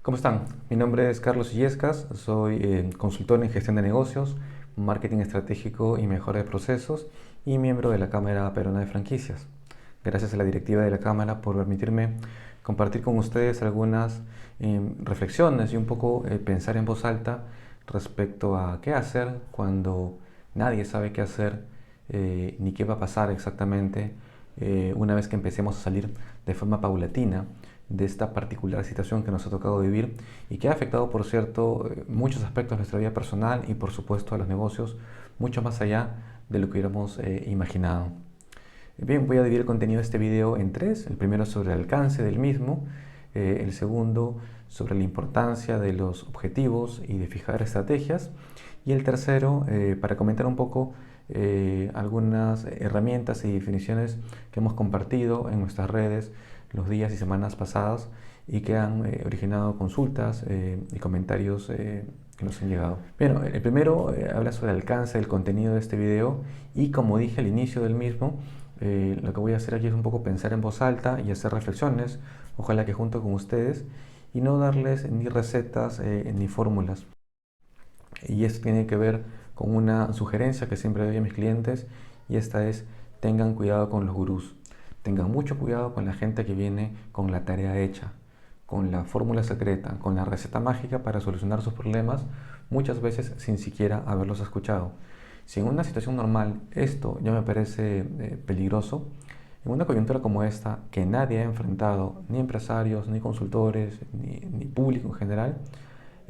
¿Cómo están? Mi nombre es Carlos Illescas, soy consultor en gestión de negocios, marketing estratégico y mejora de procesos y miembro de la Cámara Peruana de Franquicias. Gracias a la directiva de la Cámara por permitirme compartir con ustedes algunas reflexiones y un poco pensar en voz alta respecto a qué hacer cuando nadie sabe qué hacer ni qué va a pasar exactamente una vez que empecemos a salir de forma paulatina de esta particular situación que nos ha tocado vivir y que ha afectado, por cierto, muchos aspectos de nuestra vida personal y, por supuesto, a los negocios, mucho más allá de lo que hubiéramos imaginado. Bien, voy a dividir el contenido de este video en tres. El primero sobre el alcance del mismo, el segundo sobre la importancia de los objetivos y de fijar estrategias, y el tercero para comentar un poco algunas herramientas y definiciones que hemos compartido en nuestras redes los días y semanas pasadas y que han originado consultas y comentarios que nos han llegado. Bien, el primero habla sobre el alcance del contenido de este video y, como dije al inicio del mismo, lo que voy a hacer aquí es un poco pensar en voz alta y hacer reflexiones, ojalá que junto con ustedes, y no darles ni recetas ni fórmulas. Y esto tiene que ver con una sugerencia que siempre doy a mis clientes, y esta es: tengan cuidado con los gurús. Tengan mucho cuidado con la gente que viene con la tarea hecha, con la fórmula secreta, con la receta mágica para solucionar sus problemas, muchas veces sin siquiera haberlos escuchado. Si en una situación normal esto ya me parece peligroso, en una coyuntura como esta, que nadie ha enfrentado, ni empresarios, ni consultores, ni público en general,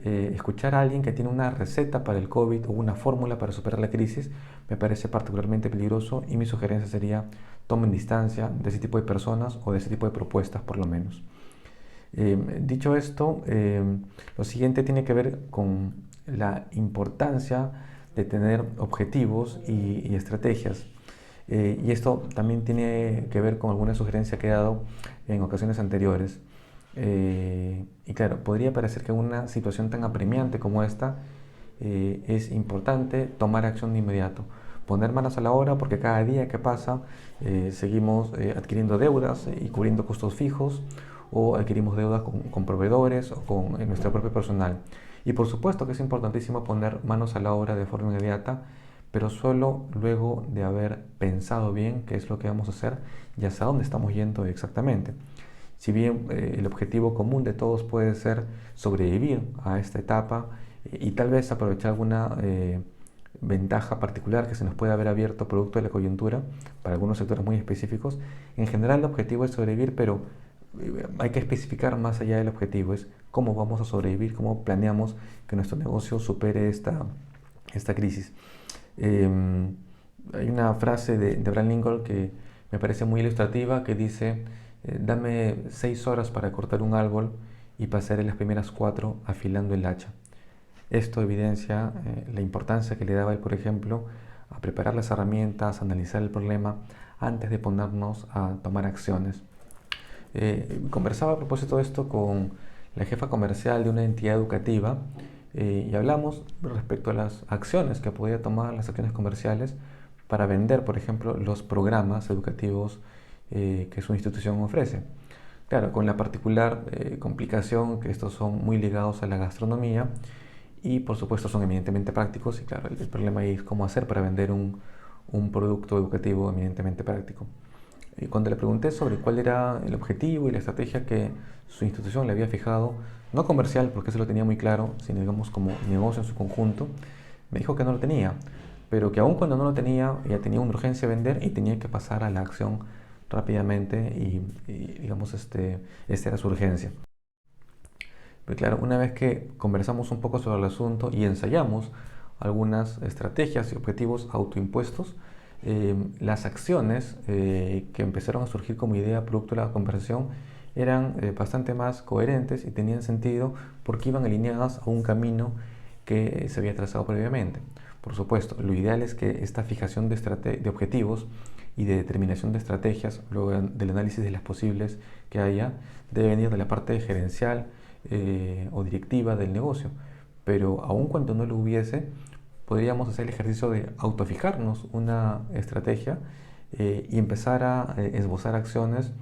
escuchar a alguien que tiene una receta para el COVID o una fórmula para superar la crisis me parece particularmente peligroso, y mi sugerencia sería: tomen distancia de ese tipo de personas o de ese tipo de propuestas, por lo menos. Dicho esto, lo siguiente tiene que ver con la importancia de tener objetivos y estrategias. Y esto también tiene que ver con alguna sugerencia que he dado en ocasiones anteriores. Y claro, podría parecer que en una situación tan apremiante como esta es importante tomar acción de inmediato, poner manos a la obra, porque cada día que pasa seguimos adquiriendo deudas y cubriendo costos fijos, o adquirimos deudas con proveedores o con nuestro propio personal. Y por supuesto que es importantísimo poner manos a la obra de forma inmediata, pero solo luego de haber pensado bien qué es lo que vamos a hacer y hacia dónde estamos yendo exactamente. Si bien el objetivo común de todos puede ser sobrevivir a esta etapa y tal vez aprovechar alguna ventaja particular que se nos puede haber abierto producto de la coyuntura para algunos sectores muy específicos, en general el objetivo es sobrevivir, pero hay que especificar más allá del objetivo: es cómo vamos a sobrevivir, cómo planeamos que nuestro negocio supere esta crisis. Hay una frase de Abraham Lincoln que me parece muy ilustrativa, que dice: dame 6 horas para cortar un árbol y pasaré las primeras 4 afilando el hacha. Esto evidencia la importancia que le daba él, por ejemplo, a preparar las herramientas, a analizar el problema antes de ponernos a tomar acciones. Conversaba a propósito de esto con la jefa comercial de una entidad educativa y hablamos respecto a las acciones que podía tomar, las acciones comerciales, para vender, por ejemplo, los programas educativos que su institución ofrece. Claro, con la particular complicación que estos son muy ligados a la gastronomía y, por supuesto, son eminentemente prácticos, y claro, el problema ahí es cómo hacer para vender un producto educativo eminentemente práctico. Y cuando le pregunté sobre cuál era el objetivo y la estrategia que su institución le había fijado, no comercial, porque eso lo tenía muy claro, sino digamos como negocio en su conjunto, me dijo que no lo tenía, pero que aun cuando no lo tenía, ella tenía una urgencia de vender y tenía que pasar a la acción rápidamente, y digamos esta era su urgencia. Pero claro, una vez que conversamos un poco sobre el asunto y ensayamos algunas estrategias y objetivos autoimpuestos, las acciones que empezaron a surgir como idea producto de la conversación eran bastante más coherentes y tenían sentido, porque iban alineadas a un camino que se había trazado previamente. Por supuesto, lo ideal es que esta fijación de objetivos y de determinación de estrategias, luego del análisis de las posibles que haya, debe venir de la parte gerencial o directiva del negocio. Pero aun cuando no lo hubiese, podríamos hacer el ejercicio de autofijarnos una estrategia y empezar a esbozar acciones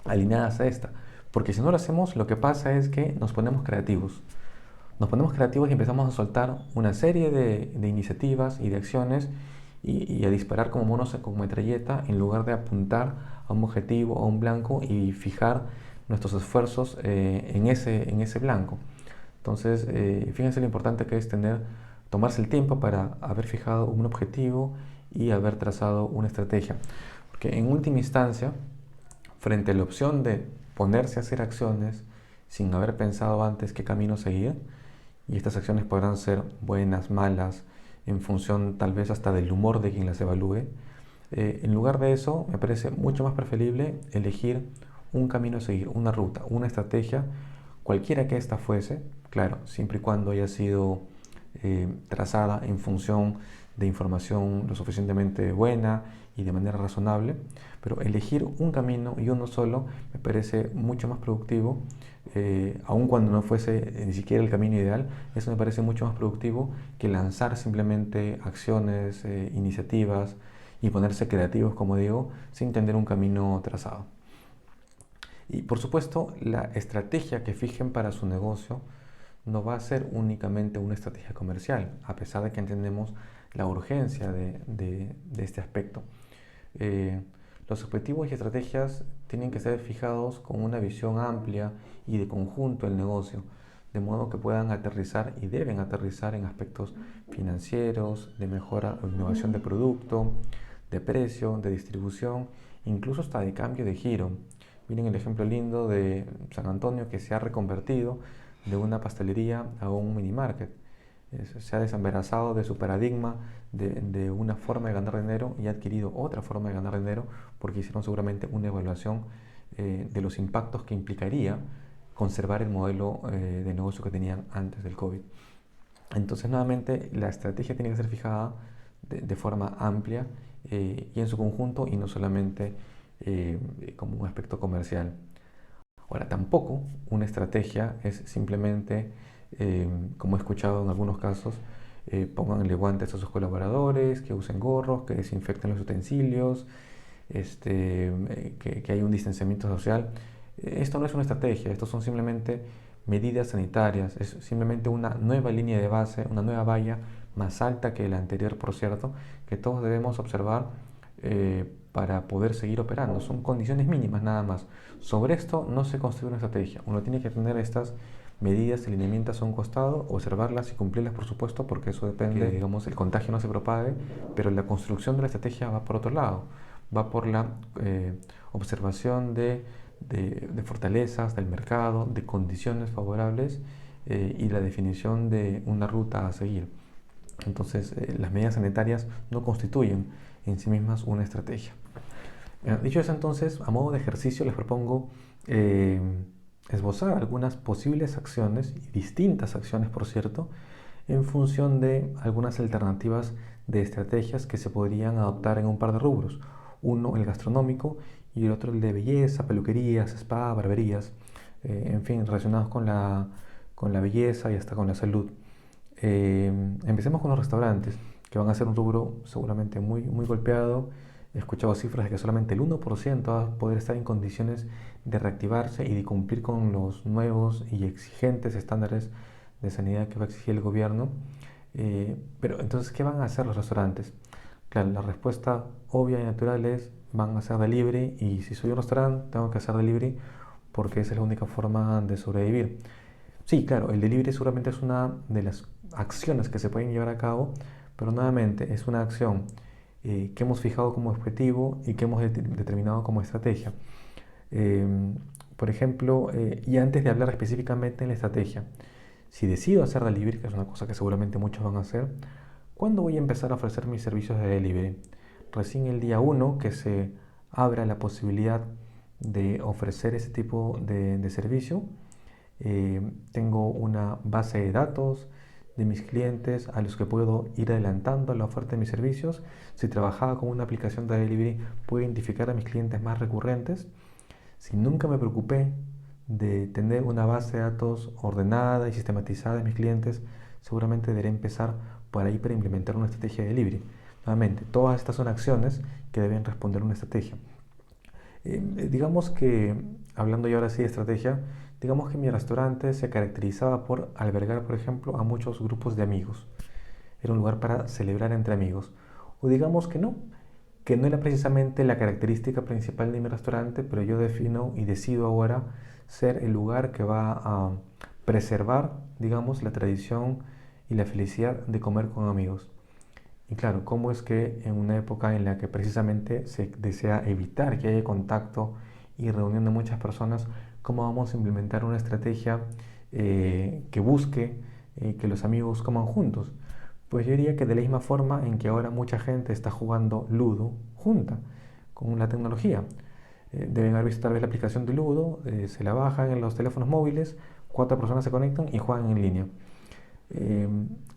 alineadas a esta. Porque si no lo hacemos, lo que pasa es que nos ponemos creativos. Nos ponemos creativos y empezamos a soltar una serie de iniciativas y de acciones y a disparar como monos con metralleta en lugar de apuntar a un objetivo, a un blanco y fijar nuestros esfuerzos en ese blanco. Entonces, fíjense lo importante que es tomarse el tiempo para haber fijado un objetivo y haber trazado una estrategia. Porque en última instancia, frente a la opción de ponerse a hacer acciones sin haber pensado antes qué camino seguir, y estas acciones podrán ser buenas, malas, en función tal vez hasta del humor de quien las evalúe, en lugar de eso me parece mucho más preferible elegir un camino a seguir, una ruta, una estrategia, cualquiera que ésta fuese, claro, siempre y cuando haya sido trazada en función de información lo suficientemente buena y de manera razonable, pero elegir un camino y uno solo me parece mucho más productivo, aun cuando no fuese ni siquiera el camino ideal. Eso me parece mucho más productivo que lanzar simplemente acciones, iniciativas y ponerse creativos, como digo, sin tener un camino trazado. Y por supuesto, la estrategia que fijen para su negocio no va a ser únicamente una estrategia comercial, a pesar de que entendemos la urgencia de este aspecto. Eh, los objetivos y estrategias tienen que ser fijados con una visión amplia y de conjunto del negocio, de modo que puedan aterrizar y deben aterrizar en aspectos financieros, de mejora o innovación de producto, de precio, de distribución, incluso hasta de cambio de giro. Miren el ejemplo lindo de San Antonio, que se ha reconvertido de una pastelería a un mini market. Se ha desembarazado de su paradigma de una forma de ganar dinero y ha adquirido otra forma de ganar dinero, porque hicieron seguramente una evaluación de los impactos que implicaría conservar el modelo de negocio que tenían antes del COVID. Entonces, nuevamente, la estrategia tiene que ser fijada de forma amplia y en su conjunto, y no solamente como un aspecto comercial. Ahora, tampoco una estrategia es simplemente, como he escuchado en algunos casos, pónganle guantes a sus colaboradores, que usen gorros, que desinfecten los utensilios, que hay un distanciamiento social. Esto no es una estrategia, esto son simplemente medidas sanitarias, es simplemente una nueva línea de base, una nueva valla más alta que la anterior, por cierto, que todos debemos observar para poder seguir operando. Son condiciones mínimas nada más. Sobre esto no se construye una estrategia. Uno tiene que tener estas medidas y lineamientos a un costado, observarlas y cumplirlas, por supuesto, porque eso depende, que digamos, el contagio no se propague, pero la construcción de la estrategia va por otro lado, va por la observación de fortalezas del mercado, de condiciones favorables y la definición de una ruta a seguir. Entonces, las medidas sanitarias no constituyen en sí mismas una estrategia. Dicho eso, entonces, a modo de ejercicio les propongo esbozar algunas posibles acciones, y distintas acciones por cierto, en función de algunas alternativas de estrategias que se podrían adoptar en un par de rubros. Uno, el gastronómico, y el otro, el de belleza, peluquerías, spa, barberías, en fin, relacionados con la belleza y hasta con la salud. Empecemos con los restaurantes, que van a ser un rubro seguramente muy golpeado. He escuchado cifras de que solamente el 1% va a poder estar en condiciones de reactivarse y de cumplir con los nuevos y exigentes estándares de sanidad que va a exigir el gobierno. Pero entonces, ¿qué van a hacer los restaurantes? Claro, la respuesta obvia y natural es: van a hacer delivery, y si soy un restaurante tengo que hacer delivery porque esa es la única forma de sobrevivir. Sí, claro, el delivery seguramente es una de las acciones que se pueden llevar a cabo, pero nuevamente es una acción que hemos fijado como objetivo y que hemos determinado como estrategia. Eh, por ejemplo, y antes de hablar específicamente en la estrategia, si decido hacer delivery, que es una cosa que seguramente muchos van a hacer, ¿cuándo voy a empezar a ofrecer mis servicios de delivery? Recién el día 1 que se abra la posibilidad de ofrecer ese tipo de servicio. Tengo una base de datos de mis clientes a los que puedo ir adelantando la oferta de mis servicios. Si trabajaba con una aplicación de delivery, puedo identificar a mis clientes más recurrentes. Si nunca me preocupé de tener una base de datos ordenada y sistematizada de mis clientes, seguramente deberé empezar por ahí para implementar una estrategia de delivery. Nuevamente, todas estas son acciones que deben responder a una estrategia. Digamos que, hablando ya ahora sí de estrategia, digamos que mi restaurante se caracterizaba por albergar, por ejemplo, a muchos grupos de amigos. Era un lugar para celebrar entre amigos. O digamos que no era precisamente la característica principal de mi restaurante, pero yo defino y decido ahora ser el lugar que va a preservar, digamos, la tradición y la felicidad de comer con amigos. Y claro, ¿cómo es que en una época en la que precisamente se desea evitar que haya contacto y reunión de muchas personas, cómo vamos a implementar una estrategia que busque que los amigos coman juntos? Pues yo diría que de la misma forma en que ahora mucha gente está jugando Ludo junta con la tecnología. Deben haber visto tal vez la aplicación de Ludo, se la bajan en los teléfonos móviles, cuatro personas se conectan y juegan en línea. Eh,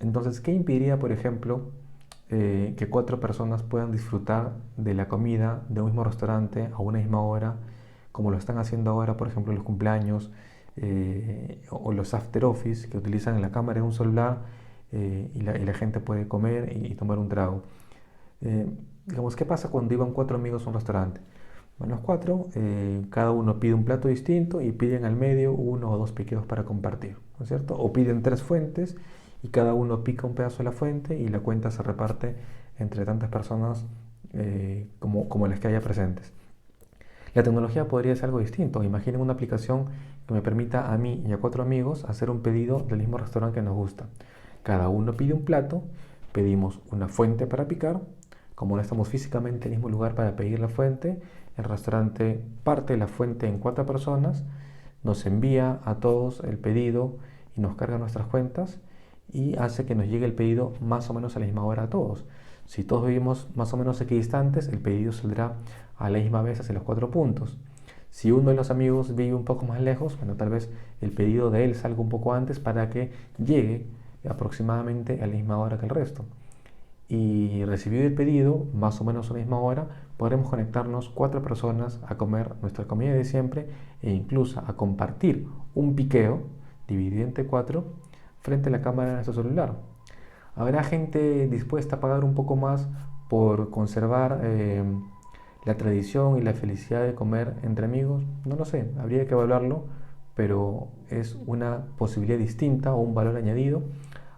entonces, ¿qué impediría, por ejemplo, que cuatro personas puedan disfrutar de la comida de un mismo restaurante a una misma hora, como lo están haciendo ahora, por ejemplo, los cumpleaños o los after office que utilizan la cámara de un celular y la gente puede comer y tomar un trago? Eh, digamos, ¿qué pasa cuando iban cuatro amigos a un restaurante? Van los cuatro, cada uno pide un plato distinto y piden al medio uno o dos piqueos para compartir, ¿no es cierto? O piden tres fuentes y cada uno pica un pedazo de la fuente y la cuenta se reparte entre tantas personas como las que haya presentes. La tecnología podría ser algo distinto. Imaginen una aplicación que me permita a mí y a cuatro amigos hacer un pedido del mismo restaurante que nos gusta. Cada uno pide un plato, pedimos una fuente para picar. Como no estamos físicamente en el mismo lugar para pedir la fuente, el restaurante parte la fuente en cuatro personas, nos envía a todos el pedido y nos carga nuestras cuentas y hace que nos llegue el pedido más o menos a la misma hora a todos. Si todos vivimos más o menos equidistantes, el pedido saldrá a la misma vez hacia los cuatro puntos. Si uno de los amigos vive un poco más lejos, bueno, tal vez el pedido de él salga un poco antes para que llegue aproximadamente a la misma hora que el resto. Y recibido el pedido, más o menos a la misma hora, podremos conectarnos cuatro personas a comer nuestra comida de siempre e incluso a compartir un piqueo dividido entre cuatro frente a la cámara de nuestro celular. Habrá gente dispuesta a pagar un poco más por conservar la tradición y la felicidad de comer entre amigos. No lo sé, habría que evaluarlo, pero es una posibilidad distinta o un valor añadido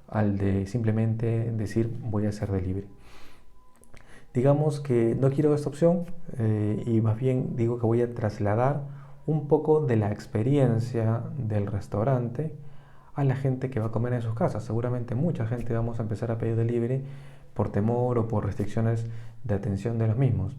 al de simplemente decir voy a hacer delivery. Digamos que no quiero esta opción y más bien digo que voy a trasladar un poco de la experiencia del restaurante a la gente que va a comer en sus casas. Seguramente mucha gente vamos a empezar a pedir delivery por temor o por restricciones de atención de los mismos.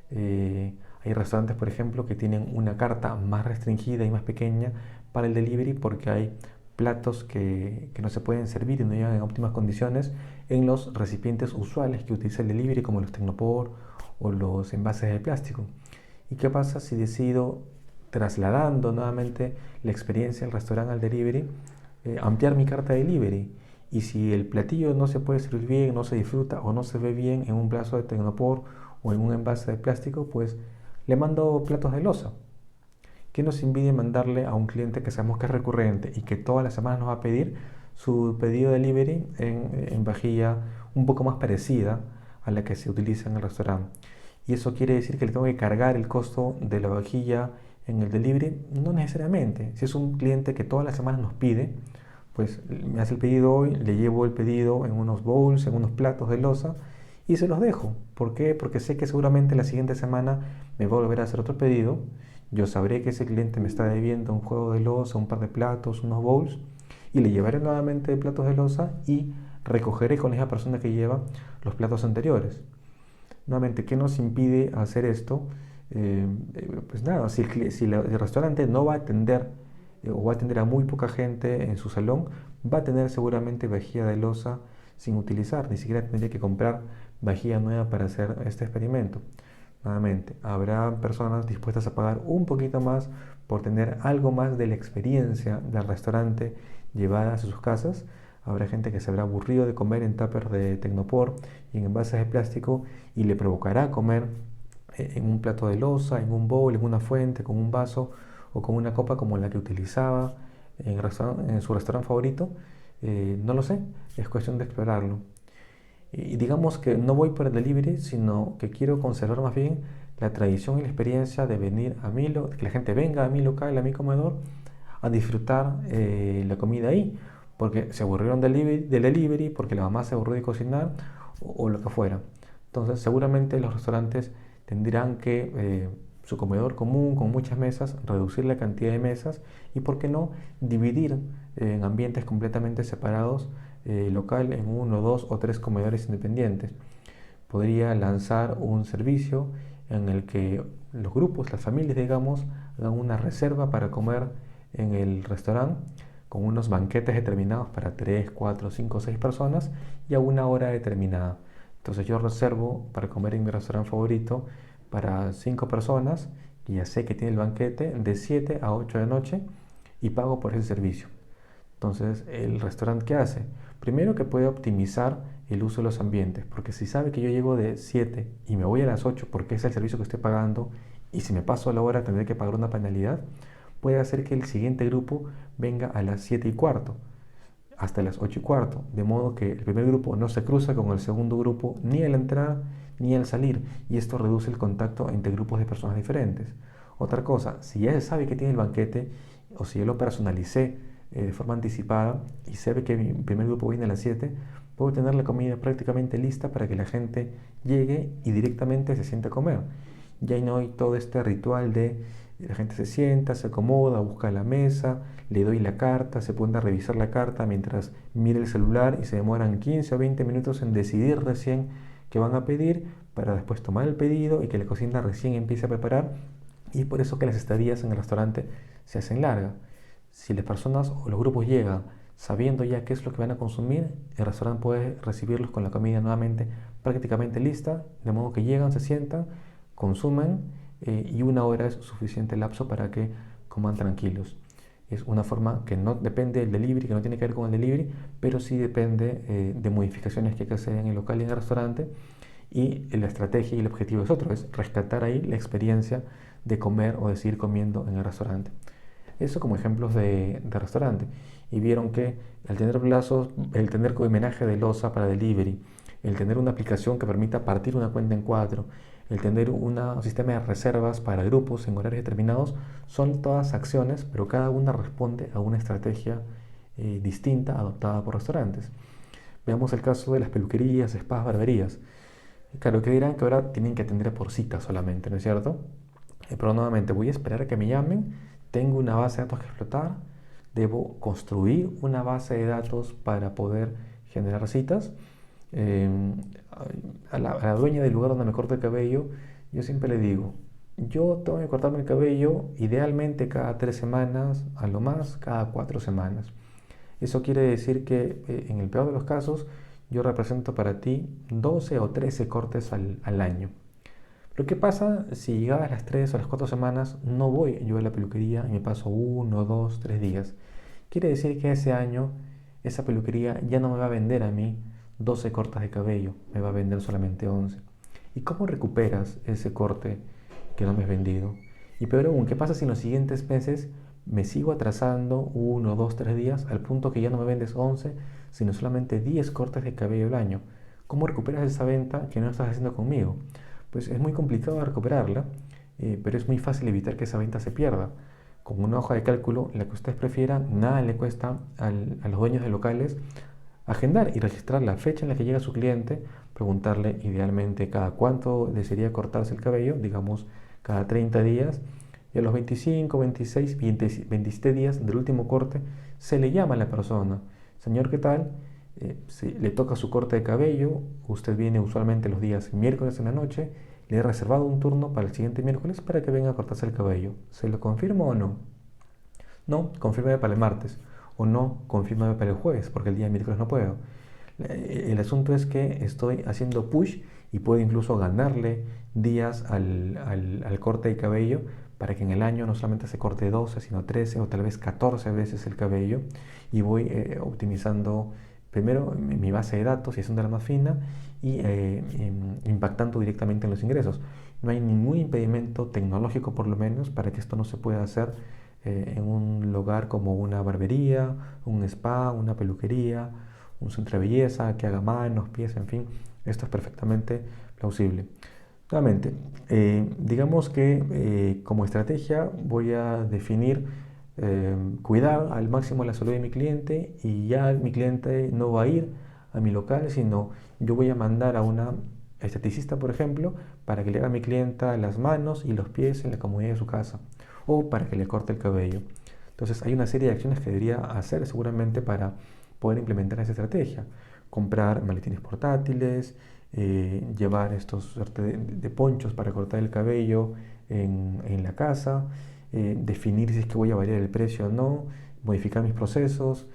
Hay restaurantes, por ejemplo, que tienen una carta más restringida y más pequeña para el delivery porque hay platos que no se pueden servir y no llegan en óptimas condiciones en los recipientes usuales que utiliza el delivery, como los Tecnopor o los envases de plástico. ¿Y qué pasa si decido, trasladando nuevamente la experiencia del restaurante al delivery, ampliar mi carta de delivery? Y si el platillo no se puede servir bien, no se disfruta o no se ve bien en un vaso de Tecnopor o en un envase de plástico, pues le mando platos de loza. ¿Qué nos impide mandarle a un cliente que sabemos que es recurrente y que todas las semanas nos va a pedir su pedido de delivery en vajilla un poco más parecida a la que se utiliza en el restaurante? Y eso quiere decir que le tengo que cargar el costo de la vajilla en el delivery. No necesariamente. Si es un cliente que todas las semanas nos pide, pues me hace el pedido hoy, le llevo el pedido en unos bowls, en unos platos de loza y se los dejo. ¿Por qué? Porque sé que seguramente la siguiente semana me va a volver a hacer otro pedido. Yo sabré que ese cliente me está debiendo un juego de loza, un par de platos, unos bowls, y le llevaré nuevamente platos de loza y recogeré con esa persona que lleva los platos anteriores. Nuevamente, ¿qué nos impide hacer esto? Pues nada, si el restaurante no va a atender o va a atender a muy poca gente en su salón, va a tener seguramente vajilla de loza sin utilizar, ni siquiera tendría que comprar vajilla nueva para hacer este experimento. Nuevamente, habrá personas dispuestas a pagar un poquito más por tener algo más de la experiencia del restaurante llevada a sus casas. Habrá gente que se habrá aburrido de comer en tuppers de Tecnopor y en envases de plástico y le provocará comer en un plato de loza, en un bowl, en una fuente, con un vaso o con una copa como la que utilizaba en su restaurante favorito. No lo sé, es cuestión de explorarlo. Y digamos que no voy por el delivery, sino que quiero conservar más bien la tradición y la experiencia de venir a que la gente venga a mi local, a mi comedor, a disfrutar la comida ahí, porque se aburrieron del delivery, porque la mamá se aburrió de cocinar o lo que fuera. Entonces, seguramente los restaurantes tendrán que su comedor común con muchas mesas, reducir la cantidad de mesas y, ¿por qué no?, dividir en ambientes completamente separados local en uno, dos o tres comedores independientes. Podría lanzar un servicio en el que los grupos, las familias, digamos, hagan una reserva para comer en el restaurante con unos banquetes determinados para 3, 4, 5, 6 personas y a una hora determinada. Entonces yo reservo para comer en mi restaurante favorito para 5 personas, y ya sé que tiene el banquete de 7 a 8 de noche y pago por ese servicio. Entonces, ¿el restaurante qué hace? Primero, que puede optimizar el uso de los ambientes, porque si sabe que yo llego de 7 y me voy a las 8 porque es el servicio que estoy pagando, y si me paso a la hora tendré que pagar una penalidad, puede hacer que el siguiente grupo venga a las 7 y cuarto, hasta las 8 y cuarto, de modo que el primer grupo no se cruza con el segundo grupo ni al entrar ni al salir, y esto reduce el contacto entre grupos de personas diferentes. Otra cosa, si ya se sabe que tiene el banquete, o si yo lo personalicé de forma anticipada y sabe que mi primer grupo viene a las 7, puedo tener la comida prácticamente lista para que la gente llegue y directamente se siente a comer. Ya no hay todo este ritual de la gente se sienta, se acomoda, busca la mesa, le doy la carta, se pone a revisar la carta mientras mira el celular y se demoran 15 o 20 minutos en decidir recién qué van a pedir para después tomar el pedido y que la cocina recién empiece a preparar. Y es por eso que las estadías en el restaurante se hacen largas. Si las personas o los grupos llegan sabiendo ya qué es lo que van a consumir, el restaurante puede recibirlos con la comida nuevamente prácticamente lista, de modo que llegan, se sientan, consumen y una hora es suficiente lapso para que coman tranquilos. Es una forma que no depende del delivery, que no tiene que ver con el delivery, pero sí depende de modificaciones que hay que hacer en el local y en el restaurante. Y la estrategia y el objetivo es otro, es rescatar ahí la experiencia de comer o de seguir comiendo en el restaurante. Eso como ejemplos de restaurante. Y vieron que el tener plazos, el tener homenaje de loza para delivery, el tener una aplicación que permita partir una cuenta en cuatro, el tener un sistema de reservas para grupos en horarios determinados, son todas acciones, pero cada una responde a una estrategia distinta adoptada por restaurantes. Veamos el caso de las peluquerías, spas, barberías. Claro, que dirán que ahora tienen que atender por cita solamente, ¿no es cierto? Pero nuevamente voy a esperar a que me llamen, tengo una base de datos que explotar, debo construir una base de datos para poder generar citas. Eh, a la dueña del lugar donde me corto el cabello, yo siempre le digo, yo tengo que cortarme el cabello idealmente cada 3 semanas, a lo más cada 4 semanas. Eso quiere decir que en el peor de los casos, yo represento para ti 12 o 13 cortes al año. Pero ¿qué pasa si llegadas las 3 o las 4 semanas no voy yo a la peluquería y me paso 1, 2, 3 días? Quiere decir que ese año esa peluquería ya no me va a vender a mí 12 cortes de cabello, me va a vender solamente 11. ¿Y cómo recuperas ese corte que no me has vendido? Y peor aún, ¿qué pasa si en los siguientes meses me sigo atrasando 1, 2, 3 días al punto que ya no me vendes 11, sino solamente 10 cortes de cabello al año? ¿Cómo recuperas esa venta que no estás haciendo conmigo? Pues es muy complicado recuperarla, pero es muy fácil evitar que esa venta se pierda. Con una hoja de cálculo, la que ustedes prefieran, nada le cuesta a los dueños de locales agendar y registrar la fecha en la que llega su cliente, preguntarle idealmente cada cuánto desearía cortarse el cabello, digamos cada 30 días, y a los 25, 26, 27 días del último corte se le llama a la persona. Señor, ¿qué tal? Si le toca su corte de cabello, usted viene usualmente los días miércoles en la noche, le he reservado un turno para el siguiente miércoles para que venga a cortarse el cabello. ¿Se lo confirmo o no? No, confírmeme para el martes. O no, confírmame para el jueves, porque el día miércoles no puedo. El asunto es que estoy haciendo push y puedo incluso ganarle días al corte de cabello para que en el año no solamente se corte 12, sino 13 o tal vez 14 veces el cabello, y voy optimizando primero mi base de datos y haciéndola más fina y impactando directamente en los ingresos. No hay ningún impedimento tecnológico, por lo menos, para que esto no se pueda hacer en un lugar como una barbería, un spa, una peluquería, un centro de belleza que haga manos, pies, en fin. Esto es perfectamente plausible. Nuevamente, digamos que como estrategia voy a definir cuidar al máximo la salud de mi cliente, y ya mi cliente no va a ir a mi local, sino yo voy a mandar a una esteticista, por ejemplo, para que le haga a mi clienta las manos y los pies en la comodidad de su casa, o para que le corte el cabello. Entonces hay una serie de acciones que debería hacer seguramente para poder implementar esa estrategia. Comprar maletines portátiles, llevar estos suerte de ponchos para cortar el cabello en la casa, definir si es que voy a variar el precio o no, modificar mis procesos,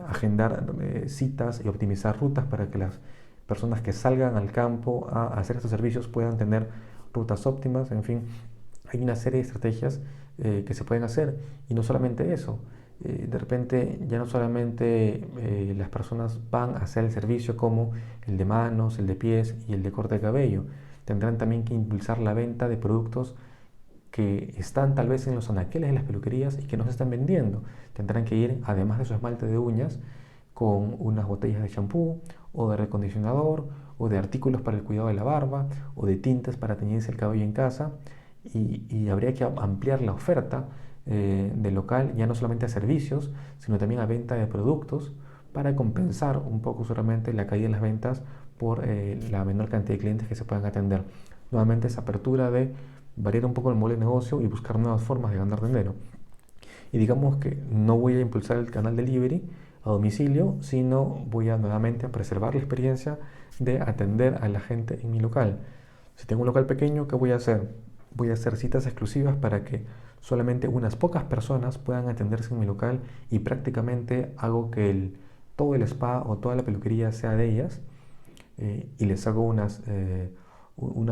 agendar citas y optimizar rutas para que las personas que salgan al campo a hacer estos servicios puedan tener rutas óptimas. En fin, hay una serie de estrategias que se pueden hacer, y no solamente eso. De repente ya no solamente las personas van a hacer el servicio como el de manos, el de pies y el de corte de cabello. Tendrán también que impulsar la venta de productos que están tal vez en los anaqueles de las peluquerías y que no se están vendiendo. Tendrán que ir, además de su esmalte de uñas, con unas botellas de champú o de recondicionador o de artículos para el cuidado de la barba o de tintes para teñirse el cabello en casa, y habría que ampliar la oferta del local ya no solamente a servicios, sino también a venta de productos para compensar un poco solamente la caída de las ventas por la menor cantidad de clientes que se puedan atender. Nuevamente esa apertura de variar un poco el modelo de negocio y buscar nuevas formas de ganar dinero. Y digamos que no voy a impulsar el canal delivery a domicilio, sino voy a nuevamente a preservar la experiencia de atender a la gente en mi local. Si tengo un local pequeño, ¿qué voy a hacer? Voy a hacer citas exclusivas para que solamente unas pocas personas puedan atenderse en mi local, y prácticamente hago que todo el spa o toda la peluquería sea de ellas, y les hago unas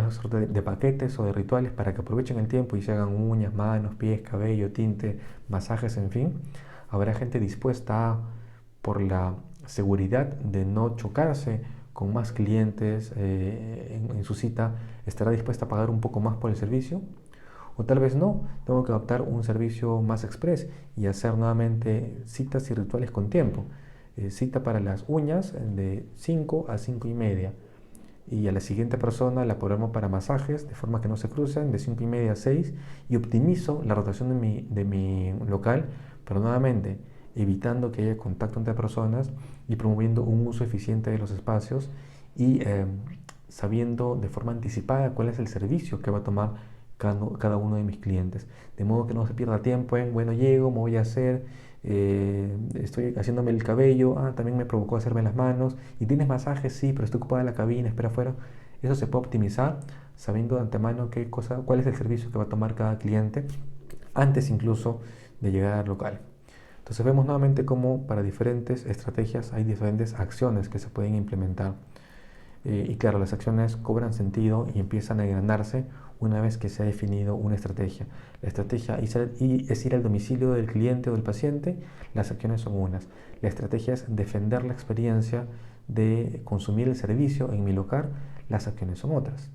suerte de paquetes o de rituales para que aprovechen el tiempo y se hagan uñas, manos, pies, cabello, tinte, masajes, en fin. Habrá gente dispuesta a, por la seguridad de no chocarse con más clientes en su cita, estará dispuesta a pagar un poco más por el servicio. O tal vez no, tengo que adoptar un servicio más express y hacer nuevamente citas y rituales con tiempo. Cita para las uñas de 5 a 5 y media, y a la siguiente persona la programo para masajes de forma que no se crucen de 5 y media a 6, y optimizo la rotación de mi local, pero nuevamente evitando que haya contacto entre personas y promoviendo un uso eficiente de los espacios, y sabiendo de forma anticipada cuál es el servicio que va a tomar cada uno de mis clientes, de modo que no se pierda tiempo en, bueno, llego, me voy a hacer, estoy haciéndome el cabello, también me provocó hacerme las manos, y tienes masajes, sí, pero estoy ocupada en la cabina, espera afuera. Eso se puede optimizar sabiendo de antemano cuál es el servicio que va a tomar cada cliente antes incluso de llegar al local. Entonces vemos nuevamente cómo para diferentes estrategias hay diferentes acciones que se pueden implementar. Y claro, las acciones cobran sentido y empiezan a engranarse una vez que se ha definido una estrategia. La estrategia es ir al domicilio del cliente o del paciente, las acciones son unas. La estrategia es defender la experiencia de consumir el servicio en mi local, las acciones son otras.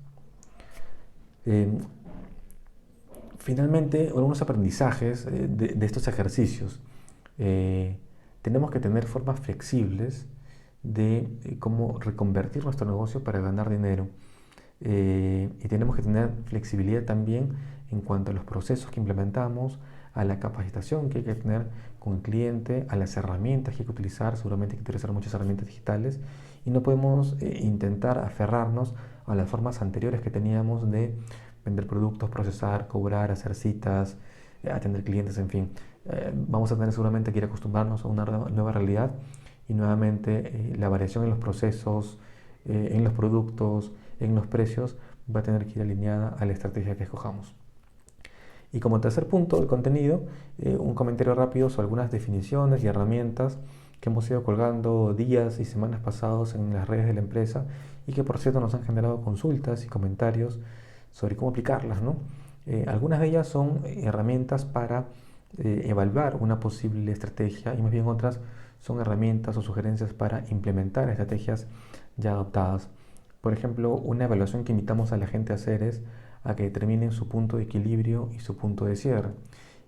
Finalmente, algunos aprendizajes de estos ejercicios. Tenemos que tener formas flexibles de cómo reconvertir nuestro negocio para ganar dinero. Y tenemos que tener flexibilidad también en cuanto a los procesos que implementamos, a la capacitación que hay que tener con el cliente, a las herramientas que hay que utilizar. Seguramente hay que utilizar muchas herramientas digitales, y no podemos intentar aferrarnos a las formas anteriores que teníamos de vender productos, procesar, cobrar, hacer citas, atender clientes, en fin. Vamos a tener seguramente que ir a acostumbrarnos a una nueva realidad, y nuevamente la variación en los procesos, en los productos, en los precios, va a tener que ir alineada a la estrategia que escojamos. Y como tercer punto del contenido, un comentario rápido sobre algunas definiciones y herramientas que hemos ido colgando días y semanas pasados en las redes de la empresa, y que por cierto nos han generado consultas y comentarios sobre cómo aplicarlas, ¿no? Algunas de ellas son herramientas para evaluar una posible estrategia, y más bien otras son herramientas o sugerencias para implementar estrategias ya adoptadas. Por ejemplo, una evaluación que invitamos a la gente a hacer es a que determinen su punto de equilibrio y su punto de cierre.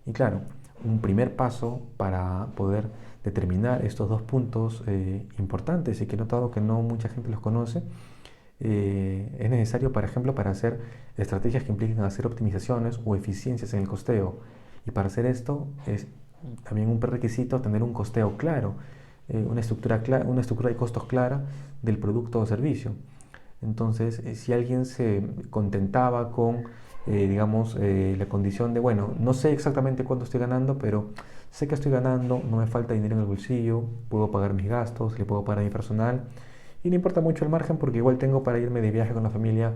Y claro, un primer paso para poder determinar estos dos puntos importantes, y que he notado que no mucha gente los conoce, es necesario, por ejemplo, para hacer estrategias que impliquen hacer optimizaciones o eficiencias en el costeo. Y para hacer esto es también un prerequisito tener un costeo claro, una estructura de costos clara del producto o servicio. Entonces, si alguien se contentaba con, digamos, la condición de, bueno, no sé exactamente cuánto estoy ganando, pero sé que estoy ganando, no me falta dinero en el bolsillo, puedo pagar mis gastos, le puedo pagar a mi personal, y no importa mucho el margen porque igual tengo para irme de viaje con la familia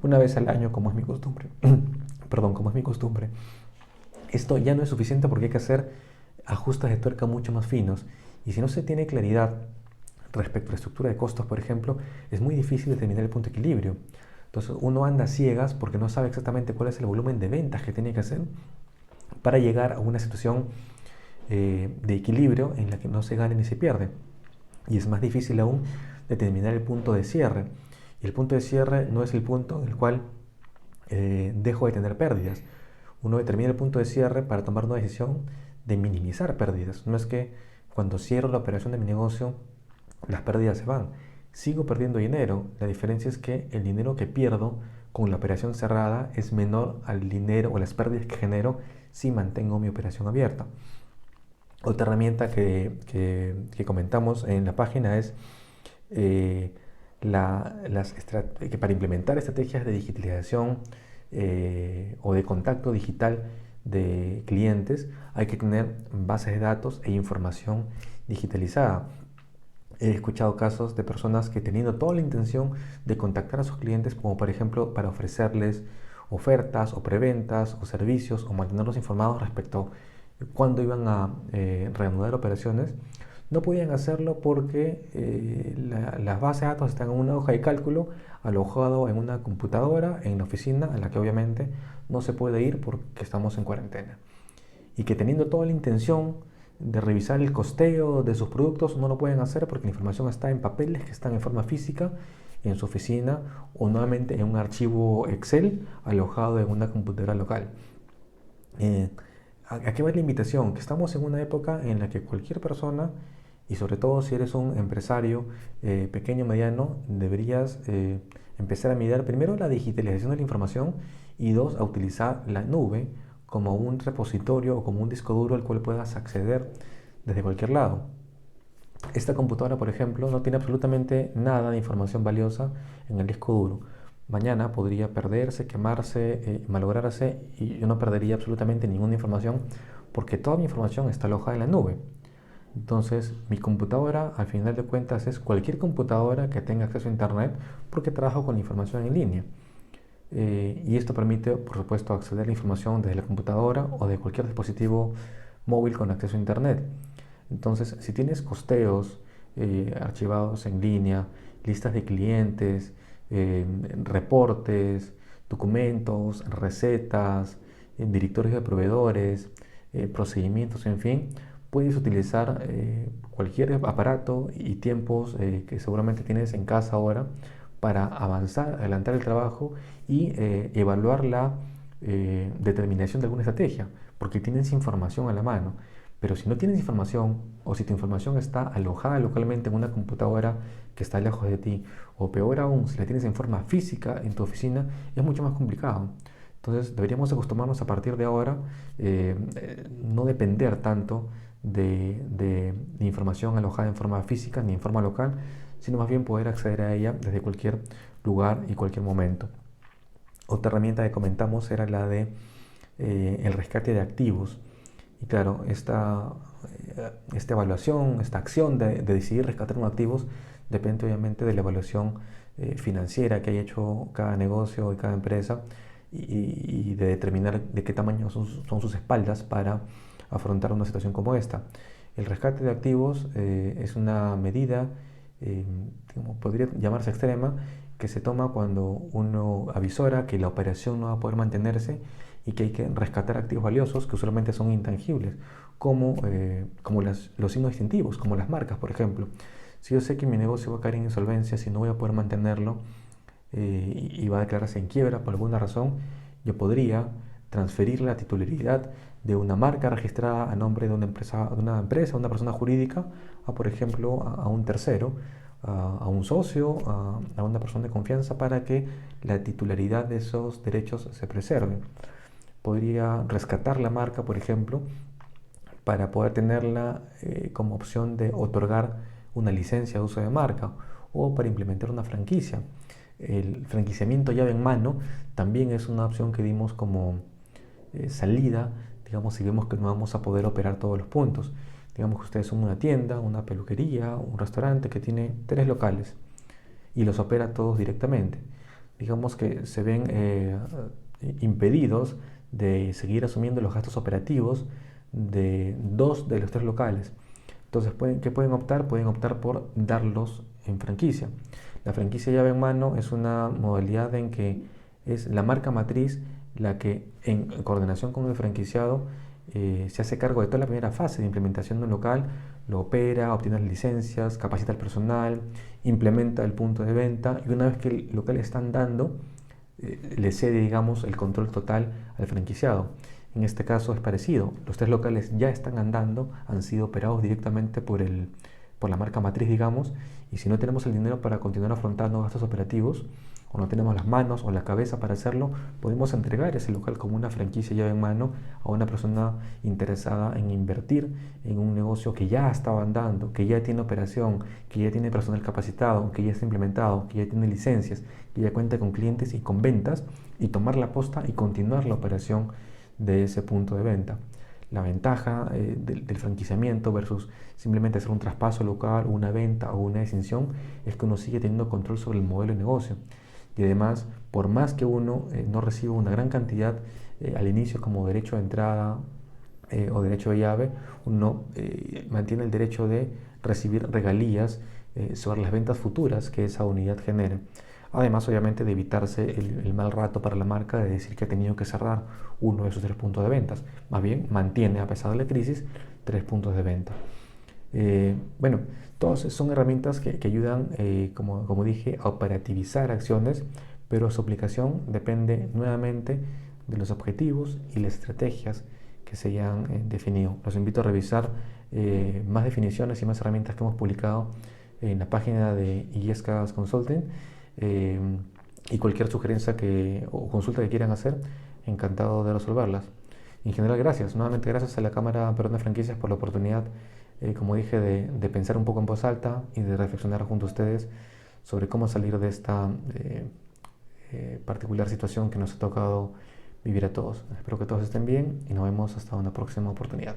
una vez al año, como es mi costumbre. Perdón, como es mi costumbre. Esto ya no es suficiente porque hay que hacer ajustes de tuerca mucho más finos. Y si no se tiene claridad respecto a la estructura de costos, por ejemplo, es muy difícil determinar el punto de equilibrio. Entonces uno anda a ciegas porque no sabe exactamente cuál es el volumen de ventas que tiene que hacer para llegar a una situación de equilibrio en la que no se gane ni se pierde. Y es más difícil aún determinar el punto de cierre. Y el punto de cierre no es el punto en el cual dejo de tener pérdidas. Uno determina el punto de cierre para tomar una decisión de minimizar pérdidas. No es que cuando cierro la operación de mi negocio, las pérdidas se van. Sigo perdiendo dinero. La diferencia es que el dinero que pierdo con la operación cerrada es menor al dinero o las pérdidas que genero si mantengo mi operación abierta. Otra herramienta que comentamos en la página es eh, que para implementar estrategias de digitalización o de contacto digital de clientes hay que tener bases de datos e información digitalizada. He escuchado casos de personas que teniendo toda la intención de contactar a sus clientes, como por ejemplo para ofrecerles ofertas o preventas o servicios o mantenerlos informados respecto a cuándo iban a reanudar operaciones, no podían hacerlo porque las bases de datos están en una hoja de cálculo alojado en una computadora en la oficina a la que obviamente no se puede ir porque estamos en cuarentena. Y que teniendo toda la intención de revisar el costeo de sus productos no lo pueden hacer porque la información está en papeles que están en forma física en su oficina o nuevamente en un archivo Excel alojado en una computadora local. ¿A qué va la invitación? Que estamos en una época en la que cualquier persona, y sobre todo si eres un empresario pequeño o mediano, deberías empezar a mirar primero la digitalización de la información y dos, a utilizar la nube como un repositorio o como un disco duro al cual puedas acceder desde cualquier lado. Esta computadora, por ejemplo, no tiene absolutamente nada de información valiosa en el disco duro. Mañana podría perderse, quemarse, malograrse y yo no perdería absolutamente ninguna información porque toda mi información está alojada en la nube. Entonces, mi computadora, al final de cuentas, es cualquier computadora que tenga acceso a Internet porque trabajo con información en línea. Y esto permite, por supuesto, acceder a la información desde la computadora o de cualquier dispositivo móvil con acceso a Internet. Entonces, si tienes costeos archivados en línea, listas de clientes, reportes, documentos, recetas, directorios de proveedores, procedimientos, en fin, puedes utilizar cualquier aparato y tiempos que seguramente tienes en casa ahora para avanzar, adelantar el trabajo y evaluar la determinación de alguna estrategia, porque tienes información a la mano. Pero si no tienes información o si tu información está alojada localmente en una computadora que está lejos de ti, o peor aún, si la tienes en forma física en tu oficina, es mucho más complicado. Entonces deberíamos acostumbrarnos a partir de ahora no depender tanto de información alojada en forma física ni en forma local, sino más bien poder acceder a ella desde cualquier lugar y cualquier momento. Otra herramienta que comentamos era la de el rescate de activos. Y claro, esta evaluación, esta acción de decidir rescatar unos activos depende obviamente de la evaluación financiera que haya hecho cada negocio y cada empresa y de determinar de qué tamaño son sus espaldas para afrontar una situación como esta. El rescate de activos es una medida, como podría llamarse extrema, que se toma cuando uno avisora que la operación no va a poder mantenerse y que hay que rescatar activos valiosos que usualmente son intangibles, como los signos distintivos, como las marcas, por ejemplo. Si yo sé que mi negocio va a caer en insolvencia, si no voy a poder mantenerlo y va a declararse en quiebra por alguna razón, yo podría transferir la titularidad de una marca registrada a nombre de una empresa, una persona jurídica, a por ejemplo a un tercero, a un socio, a una persona de confianza para que la titularidad de esos derechos se preserve. Podría rescatar la marca, por ejemplo, para poder tenerla como opción de otorgar una licencia de uso de marca o para implementar una franquicia. El franquiciamiento llave en mano también es una opción que dimos como salida, digamos, si vemos que no vamos a poder operar todos los puntos. Digamos que ustedes son una tienda, una peluquería, un restaurante que tiene 3 locales y los opera todos directamente. Digamos que se ven impedidos de seguir asumiendo los gastos operativos de 2 de los 3 locales. Entonces, ¿qué pueden optar? Pueden optar por darlos en franquicia. La franquicia llave en mano es una modalidad en que es la marca matriz la que, en coordinación con el franquiciado, se hace cargo de toda la primera fase de implementación de un local, lo opera, obtiene las licencias, capacita al personal, implementa el punto de venta y una vez que el local está andando, le cede, digamos, el control total al franquiciado. En este caso es parecido, los 3 locales ya están andando, han sido operados directamente por la marca matriz, digamos, y si no tenemos el dinero para continuar afrontando gastos operativos, o no tenemos las manos o la cabeza para hacerlo, podemos entregar ese local como una franquicia llave en mano a una persona interesada en invertir en un negocio que ya estaba andando, que ya tiene operación, que ya tiene personal capacitado, que ya está implementado, que ya tiene licencias, que ya cuenta con clientes y con ventas, y tomar la posta y continuar la operación de ese punto de venta. La ventaja del franquiciamiento versus simplemente hacer un traspaso local, una venta o una extinción es que uno sigue teniendo control sobre el modelo de negocio. Y además, por más que uno no reciba una gran cantidad al inicio como derecho de entrada o derecho de llave, uno mantiene el derecho de recibir regalías sobre las ventas futuras que esa unidad genere. Además, obviamente, de evitarse el mal rato para la marca de decir que ha tenido que cerrar uno de sus 3 puntos de ventas. Más bien, mantiene, a pesar de la crisis, 3 puntos de venta. Bueno, todas son herramientas que ayudan, como dije, a operativizar acciones, pero su aplicación depende nuevamente de los objetivos y las estrategias que se hayan definido. Los invito a revisar más definiciones y más herramientas que hemos publicado en la página de Illescas Consulting, y cualquier sugerencia o consulta que quieran hacer, encantado de resolverlas. En general, gracias. Nuevamente, gracias a la Cámara Peruana de Franquicias por la oportunidad, como dije, de pensar un poco en voz alta y de reflexionar junto a ustedes sobre cómo salir de esta particular situación que nos ha tocado vivir a todos. Espero que todos estén bien y nos vemos hasta una próxima oportunidad.